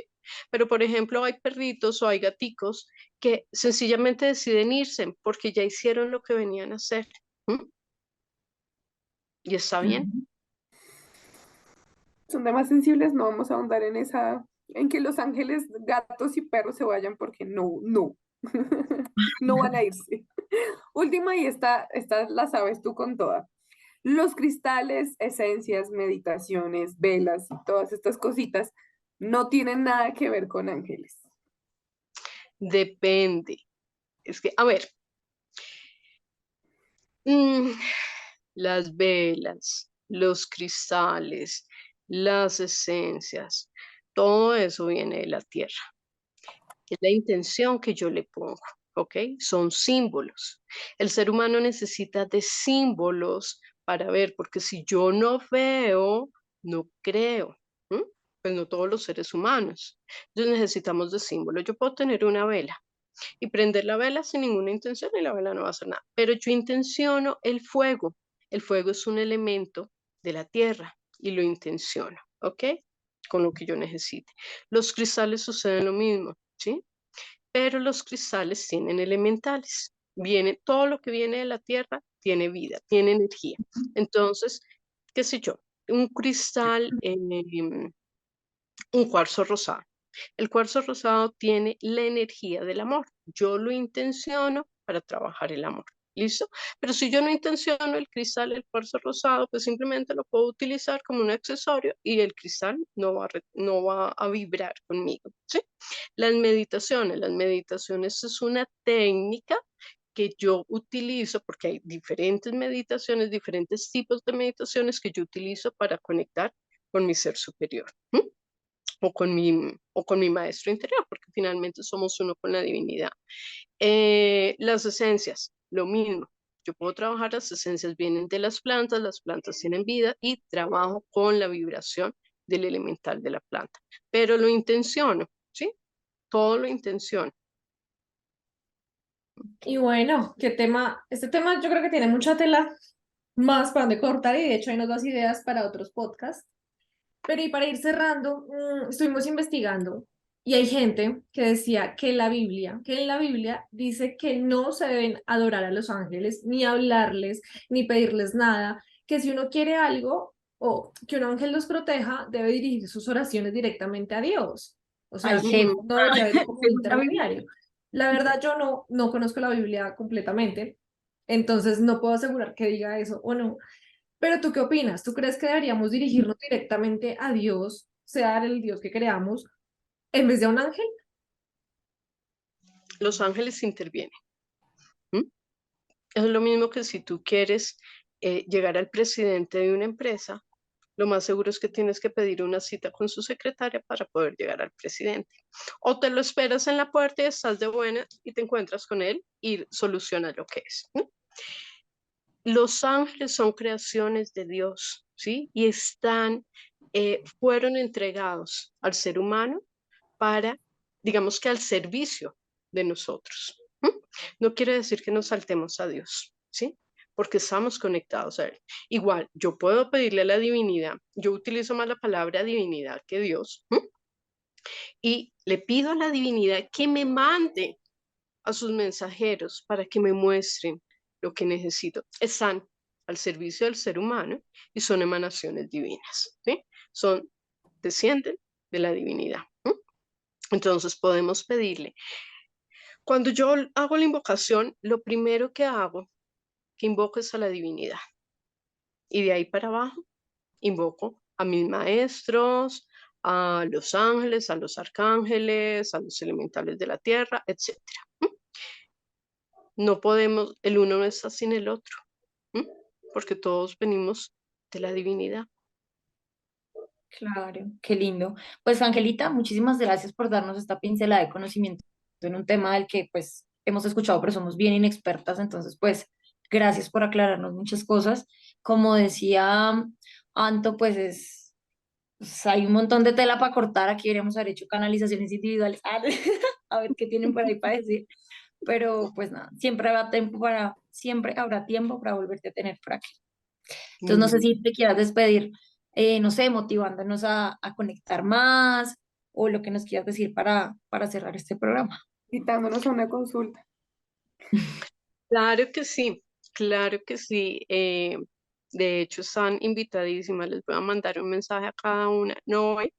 Pero por ejemplo, hay perritos o hay gaticos que sencillamente deciden irse porque ya hicieron lo que venían a hacer. ¿M? Y está bien. Ujú. Son temas sensibles, no vamos a ahondar en en que los ángeles, gatos y perros se vayan porque no, no. No van a irse. Última, y esta la sabes tú con toda. Los cristales, esencias, meditaciones, velas y todas estas cositas no tienen nada que ver con ángeles. Depende. Es que, a ver, mm, las velas, los cristales, las esencias, todo eso viene de la tierra. Es la intención que yo le pongo, ¿ok? Son símbolos. El ser humano necesita de símbolos para ver, porque si yo no veo, no creo. ¿M? Pues no todos los seres humanos. Entonces necesitamos de símbolos. Yo puedo tener una vela y prender la vela sin ninguna intención y la vela no va a hacer nada. Pero yo intenciono el fuego. El fuego es un elemento de la tierra y lo intenciono, ¿ok? con lo que yo necesite. Los cristales suceden lo mismo, ¿sí? Pero los cristales tienen elementales. Todo lo que viene de la tierra tiene vida, tiene energía. Entonces, qué sé yo, un cristal, un cuarzo rosado. El cuarzo rosado tiene la energía del amor. Yo lo intenciono para trabajar el amor. ¿Listo? Pero si yo no intenciono el cristal, el cuarzo rosado, pues simplemente lo puedo utilizar como un accesorio y el cristal no va a vibrar conmigo. ¿Sí? Las meditaciones es una técnica que yo utilizo porque hay diferentes meditaciones, diferentes tipos de meditaciones que yo utilizo para conectar con mi ser superior. ¿Mm? O con mi maestro interior, porque finalmente somos uno con la divinidad. Las esencias, lo mismo. Yo puedo trabajar, las esencias vienen de las plantas tienen vida y trabajo con la vibración del elemental de la planta. Pero lo intenciono, ¿sí? Todo lo intenciono. Y bueno, este tema yo creo que tiene mucha tela más para donde cortar y de hecho hay nos das ideas para otros podcasts. Pero y para ir cerrando, estuvimos investigando y hay gente que decía que en la Biblia dice que no se deben adorar a los ángeles, ni hablarles, ni pedirles nada, que si uno quiere algo o que un ángel los proteja, debe dirigir sus oraciones directamente a Dios. O sea, Al jefe. Ujú. no debería haber como un Según la Biblia. intermediario. La verdad, yo no conozco la Biblia completamente, entonces no puedo asegurar que diga eso o no. Pero ¿tú qué opinas? ¿Tú crees que deberíamos dirigirnos directamente a Dios, sea el Dios que creamos, en vez de a un ángel? Los ángeles intervienen. ¿Mm? Es lo mismo que si tú quieres llegar al presidente de una empresa, lo más seguro es que tienes que pedir una cita con su secretaria para poder llegar al presidente. O te lo esperas en la puerta y estás de buenas y te encuentras con él y solucionas lo que es, ¿no? Los ángeles son creaciones de Dios, ¿sí? Y fueron entregados al ser humano para, digamos que al servicio de nosotros. ¿Mm? No quiere decir que nos saltemos a Dios, ¿sí? Porque estamos conectados a Él. Igual, yo puedo pedirle a la divinidad, yo utilizo más la palabra divinidad que Dios, ¿Mm? Y le pido a la divinidad que me mande a sus mensajeros para que me muestren lo que necesito. Están al servicio del ser humano y son emanaciones divinas, ¿sí? Descienden de la divinidad. ¿Mm? Entonces podemos pedirle. Cuando yo hago la invocación, lo primero que invoco es a la divinidad. Y de ahí para abajo, invoco a mis maestros, a los ángeles, a los arcángeles, a los elementales de la tierra, etcétera. No podemos, el uno no está sin el otro, porque todos venimos de la divinidad. Claro, qué lindo. Pues Angelita, muchísimas gracias por darnos esta pincelada de conocimiento en un tema del que pues hemos escuchado, pero somos bien inexpertas. Entonces, pues gracias por aclararnos muchas cosas. Como decía Anto, pues, hay un montón de tela para cortar. Aquí deberíamos haber hecho canalizaciones individuales. A ver qué tienen por ahí para decir. Pero pues nada, siempre habrá tiempo para volverte a tener por aquí. Entonces, Muy no sé bien. si te quieras despedir, no sé, motivándonos a conectar más o lo que nos quieras decir para cerrar este programa. Invitándonos a una consulta. Claro que sí, claro que sí. De hecho, están invitadísimas. Les voy a mandar un mensaje a cada una. No hoy,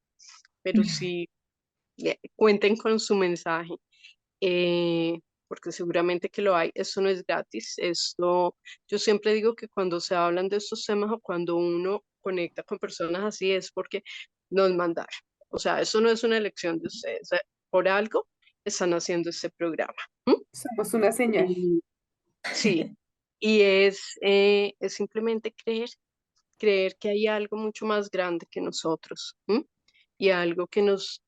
pero sí, cuenten con su mensaje. Porque seguramente que lo hay. Esto no es gratis. Yo siempre digo que cuando se hablan de estos temas o cuando uno conecta con personas así es porque nos mandaron. O sea, eso no es una elección de ustedes. Por algo están haciendo este programa. ¿Mm? Somos una señal. Y- sí, y es simplemente creer que hay algo mucho más grande que nosotros, ¿m? Y algo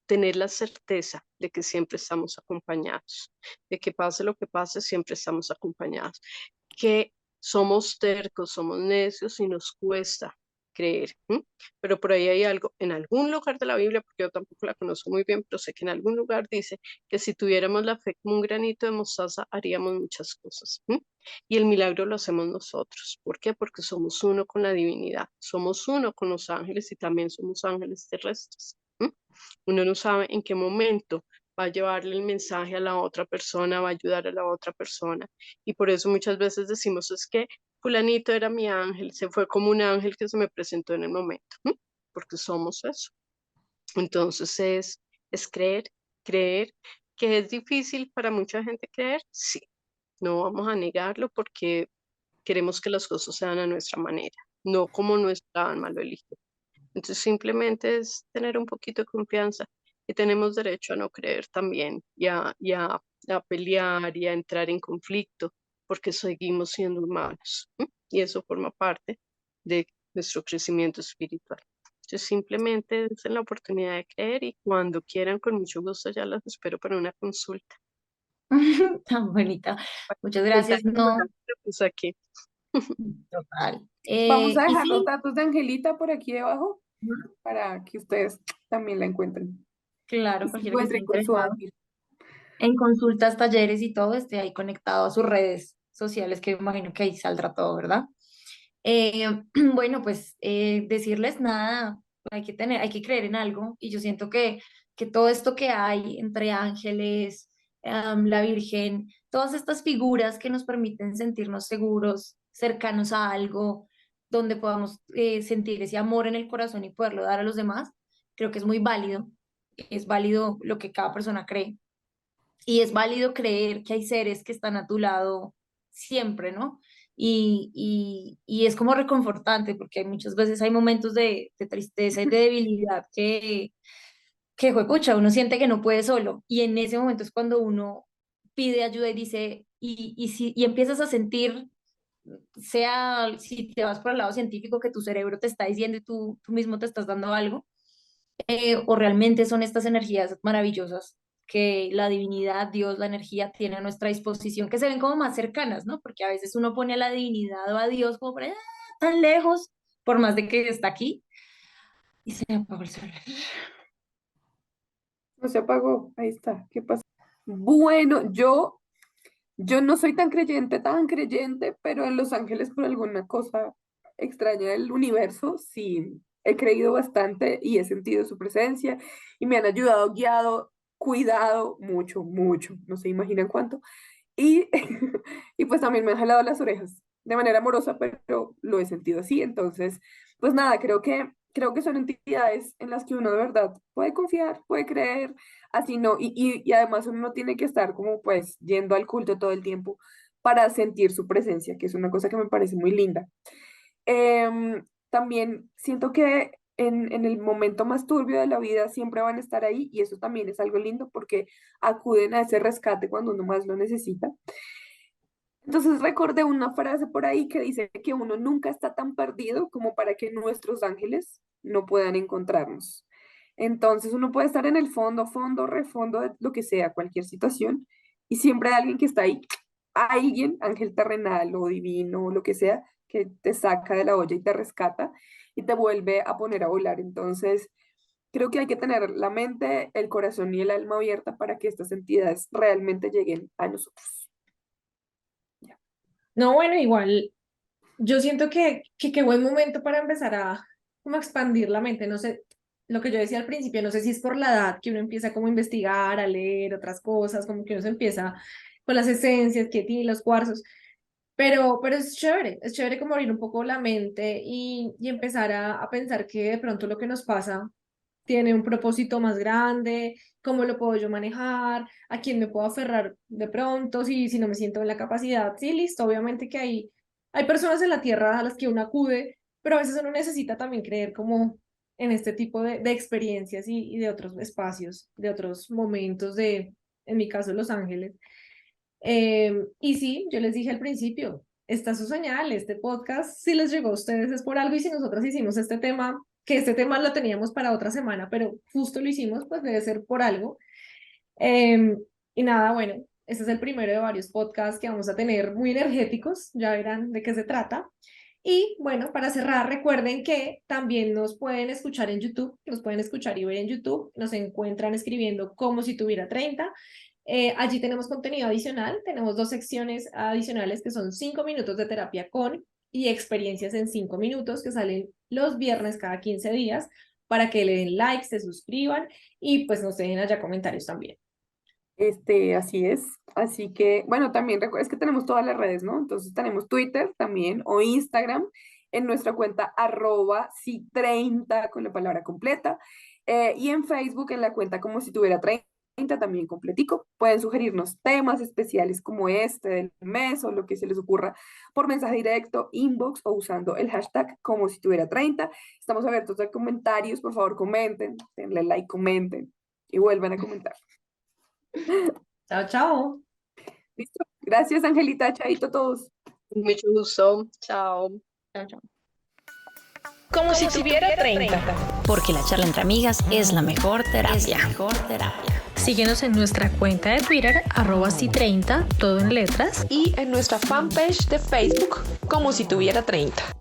tener la certeza de que siempre estamos acompañados, de que pase lo que pase, siempre estamos acompañados, que somos tercos, somos necios y nos cuesta creer, ¿m? Pero por ahí hay algo, en algún lugar de la Biblia, porque yo tampoco la conozco muy bien, pero sé que en algún lugar dice que si tuviéramos la fe como un granito de mostaza, haríamos muchas cosas. ¿M? Y el milagro lo hacemos nosotros. ¿Por qué? Porque somos uno con la divinidad, somos uno con los ángeles y también somos ángeles terrestres. Uno no sabe en qué momento va a llevarle el mensaje a la otra persona, va a ayudar a la otra persona. Y por eso muchas veces decimos, es que fulanito era mi ángel, se fue como un ángel que se me presentó en el momento, ¿m? Porque somos eso. Entonces es creer, creer, que es difícil para mucha gente creer, sí, no vamos a negarlo porque queremos que las cosas sean a nuestra manera, no como nuestra alma lo elige. Entonces simplemente es tener un poquito de confianza y tenemos derecho a no creer también y a pelear y a entrar en conflicto porque seguimos siendo humanos. ¿M? Y eso forma parte de nuestro crecimiento espiritual. Entonces simplemente es la oportunidad de creer y cuando quieran con mucho gusto ya las espero para una consulta. Tan bonita. Muchas Contar gracias. No, pues aquí. total. Vamos a Y dejar los sí, datos de Angelita por aquí debajo ujú, para que ustedes también la encuentren y claro, se cualquiera que esté encuentren con su interesado ángel. en consultas, talleres y todo, esté ahí conectado a sus redes sociales, que imagino que ahí saldrá todo, ¿verdad? Eh, bueno, pues decirles nada, hay que creer en algo y yo siento que todo esto que hay entre ángeles, la Virgen, todas estas figuras que nos permiten sentirnos seguros, cercanos a algo, donde podamos sentir ese amor en el corazón y poderlo dar a los demás, creo que es válido lo que cada persona cree y es válido creer que hay seres que están a tu lado siempre, ¿no? Y es como reconfortante porque hay muchas veces hay momentos de tristeza y de debilidad que juepucha, uno siente que no puede solo y en ese momento es cuando uno pide ayuda y dice, y empiezas a sentir, sea si te vas por el lado científico que tu cerebro te está diciendo y tú mismo te estás dando algo, o realmente son estas energías maravillosas que la divinidad, Dios, la energía tiene a nuestra disposición, que se ven como más cercanas, ¿no? Porque a veces uno pone a la divinidad o a Dios como por allá, tan lejos, por más de que está aquí, y se apagó el celular. No se apagó, ahí está, ¿qué pasa? Bueno, yo no soy tan creyente, pero en Los Ángeles por alguna cosa extraña del universo, sí he creído bastante y he sentido su presencia y me han ayudado, guiado, cuidado mucho, mucho, no se imaginan cuánto. Y, y pues también me han jalado las orejas de manera amorosa, pero lo he sentido así. Entonces, pues nada, creo que son entidades en las que uno de verdad puede confiar, puede creer, así no. Y además uno no tiene que estar como pues yendo al culto todo el tiempo para sentir su presencia, que es una cosa que me parece muy linda. También siento que en el momento más turbio de la vida siempre van a estar ahí y eso también es algo lindo porque acuden a ese rescate cuando uno más lo necesita. Entonces recordé una frase por ahí que dice que uno nunca está tan perdido como para que nuestros ángeles no puedan encontrarnos. Entonces uno puede estar en el fondo, fondo, refondo, de lo que sea, cualquier situación, y siempre hay alguien que está ahí, alguien, ángel terrenal o divino o lo que sea, que te saca de la olla y te rescata y te vuelve a poner a volar. Entonces creo que hay que tener la mente, el corazón y el alma abierta para que estas entidades realmente lleguen a nosotros. Ya. No, bueno, igual, yo siento que qué buen momento para empezar a como a expandir la mente. No sé, lo que yo decía al principio, no sé si es por la edad que uno empieza como a investigar, a leer otras cosas, como que uno se empieza con las esencias que tiene los cuarzos. Pero es chévere como abrir un poco la mente y empezar a pensar que de pronto lo que nos pasa tiene un propósito más grande, cómo lo puedo yo manejar, a quién me puedo aferrar de pronto, si no me siento en la capacidad. Sí, listo, obviamente que hay personas en la tierra a las que uno acude, pero a veces uno necesita también creer como en este tipo de experiencias y de otros espacios, de otros momentos en mi caso, Los Ángeles. Y sí, yo les dije al principio, está su señal, este podcast, si les llegó a ustedes es por algo y si nosotros hicimos este tema, que este tema lo teníamos para otra semana, pero justo lo hicimos, pues debe ser por algo. Em, y nada, bueno, este es el primero de varios podcasts que vamos a tener muy energéticos, ya verán de qué se trata. Y bueno, para cerrar, recuerden que también nos pueden escuchar en YouTube, nos pueden escuchar y ver en YouTube, nos encuentran escribiendo como si tuviera 30. Allí tenemos contenido adicional, tenemos dos secciones adicionales que son 5 minutos de terapia con y experiencias en 5 minutos que salen los viernes cada 15 días para que le den like, se suscriban y pues nos dejen allá comentarios también. Así es. Así que, bueno, también es que tenemos todas las redes, ¿no? Entonces tenemos Twitter también o Instagram en nuestra cuenta @si30 con la palabra completa. Y en Facebook en la cuenta como si tuviera 30 también completico. Pueden sugerirnos temas especiales como este del mes o lo que se les ocurra por mensaje directo, inbox o usando el hashtag como si tuviera 30. Estamos abiertos a comentarios, por favor comenten, denle like, comenten y vuelvan a comentar. Chao, chao. Listo. Gracias, Angelita. Chaito a todos. Mucho gusto. Chao. Chao, chao. Como si tuviera 30. Porque la charla entre amigas es la mejor terapia. Síguenos en nuestra cuenta de Twitter, @si30, todo en letras. Y en nuestra fanpage de Facebook, como si tuviera 30.